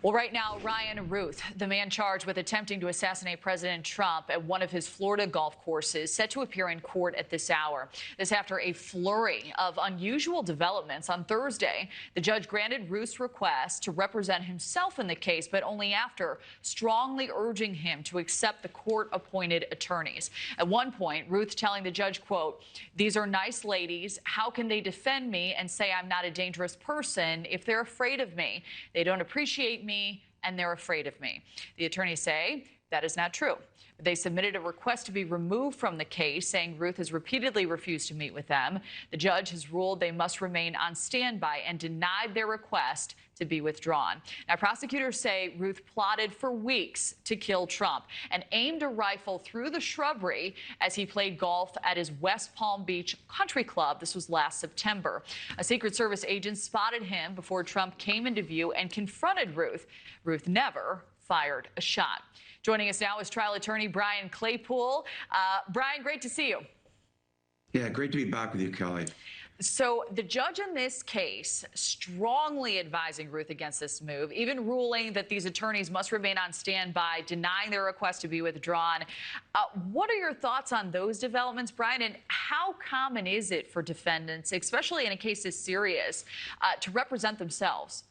Well, right now, Ryan Routh, the man charged with attempting to assassinate President Trump at one of his Florida golf courses, set to appear in court at this hour. This after a flurry of unusual developments on Thursday. The judge granted Routh's request to represent himself in the case, but only after strongly urging him to accept the court-appointed attorneys. At one point, Routh telling the judge, quote, "These are nice ladies. How can they defend me and say I'm not a dangerous person if they're afraid of me? They don't appreciate me and they're afraid of me." The attorneys say that is not true. They submitted a request to be removed from the case, saying Routh has repeatedly refused to meet with them. The judge has ruled they must remain on standby and denied their request to be withdrawn. Now, prosecutors say Routh plotted for weeks to kill Trump and aimed a rifle through the shrubbery as he played golf at his West Palm Beach country club. This was last September. A Secret Service agent spotted him before Trump came into view and confronted Routh. Routh never fired a shot. Joining us now is trial attorney Brian Claypool. Brian, great to see you. Yeah, great to be back with you, Kelly. So the judge in this case strongly advising Routh against this move, even ruling that these attorneys must remain on standby, denying their request to be withdrawn. What are your thoughts on those developments, Brian, and how common is it for defendants, especially in a case this serious, to represent themselves?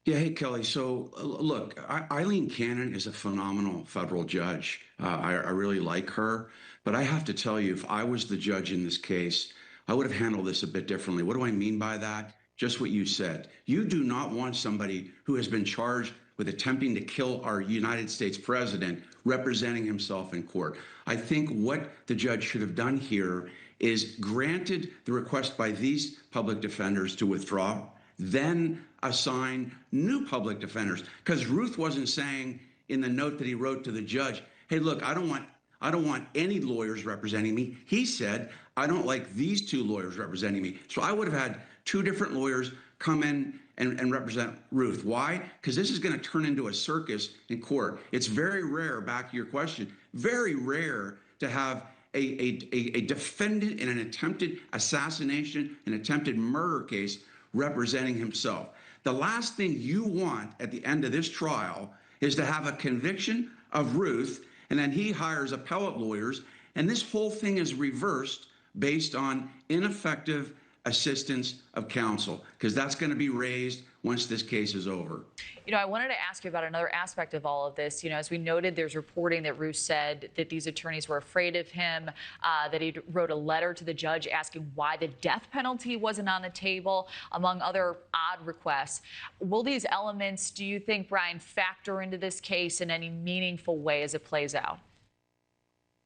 Yeah, hey, Kelly. So, look, Eileen Cannon is a phenomenal federal judge. I really like her. But I have to tell you, if I was the judge in this case, I would have handled this a bit differently. What do I mean by that? Just what you said. You do not want somebody who has been charged with attempting to kill our United States president representing himself in court. I think what the judge should have done here is granted the request by these public defenders to withdraw, then assign new public defenders. Because Routh wasn't saying in the note that he wrote to the judge, hey, look, I don't want any lawyers representing me. He said, I don't like these two lawyers representing me. So I would have had two different lawyers come in and represent Routh. Why? Because this is going to turn into a circus in court. It's very rare, back to your question, very rare to have a defendant in an attempted assassination, an attempted murder case representing himself. The last thing you want at the end of this trial is to have a conviction of Routh, and then he hires appellate lawyers, and this whole thing is reversed based on ineffective assistance of counsel, because that's going to be raised once this case is over. You know, I wanted to ask you about another aspect of all of this. You know, as we noted, there's reporting that Routh said that these attorneys were afraid of him, that he wrote a letter to the judge asking why the death penalty wasn't on the table, among other odd requests. Will these elements, do you think, Brian, factor into this case in any meaningful way as it plays out?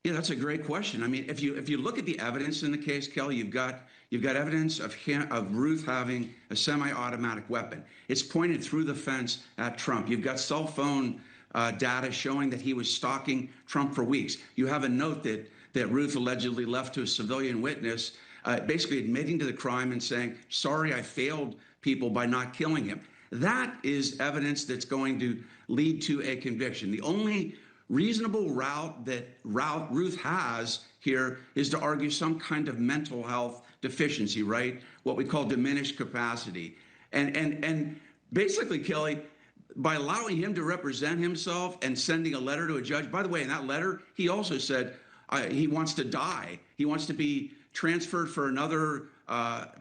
Yeah, that's a great question. I mean, if you look at the evidence in the case, Kelly, you've got evidence of Routh having a semi-automatic weapon. It's pointed through the fence at Trump. You've got cell phone data showing that he was stalking Trump for weeks. You have a note that Routh allegedly left to a civilian witness, basically admitting to the crime and saying, sorry, I failed people by not killing him. That is evidence that's going to lead to a conviction. The only reasonable route that Routh has here is to argue some kind of mental health deficiency, right? What we call diminished capacity. And basically, Kelly, by allowing him to represent himself and sending a letter to a judge, by the way, in that letter, he also said he wants to die. He wants to be transferred for another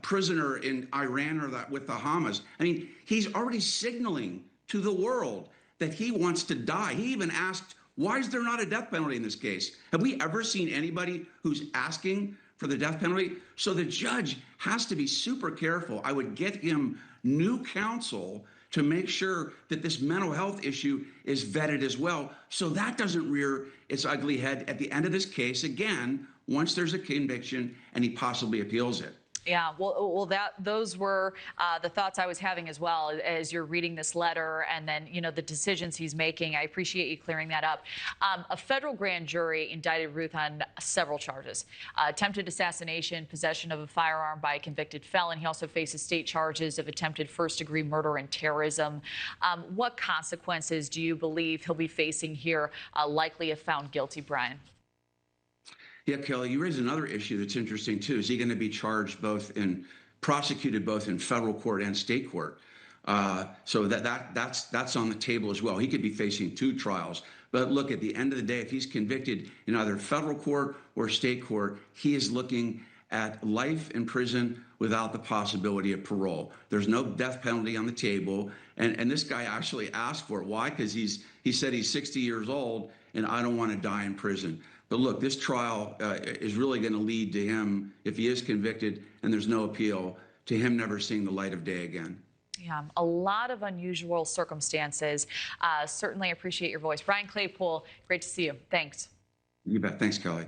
prisoner in Iran or with the Hamas. I mean, he's already signaling to the world that he wants to die. He even asked, why is there not a death penalty in this case? Have we ever seen anybody who's asking for the death penalty? So the judge has to be super careful. I would get him new counsel to make sure that this mental health issue is vetted as well, so that doesn't rear its ugly head at the end of this case again, once there's a conviction and he possibly appeals it. Yeah, well, those were the thoughts I was having as well as you're reading this letter, and then, you know, the decisions he's making. I appreciate you clearing that up. A federal grand jury indicted Routh on several charges: attempted assassination, possession of a firearm by a convicted felon. He also faces state charges of attempted first-degree murder and terrorism. What consequences do you believe he'll be facing here, likely if found guilty, Brian? Yeah, Kelly, you raise another issue that's interesting, too. Is he going to be charged prosecuted both in federal court and state court? So that's on the table as well. He could be facing 2 trials. But look, at the end of the day, if he's convicted in either federal court or state court, he is looking at life in prison without the possibility of parole. There's no death penalty on the table. And this guy actually asked for it. Why? Because he said he's 60 years old and I don't want to die in prison. But look, this trial is really going to lead to him, if he is convicted and there's no appeal, to him never seeing the light of day again. Yeah, a lot of unusual circumstances. Certainly appreciate your voice. Brian Claypool, great to see you. Thanks. You bet. Thanks, Kelly.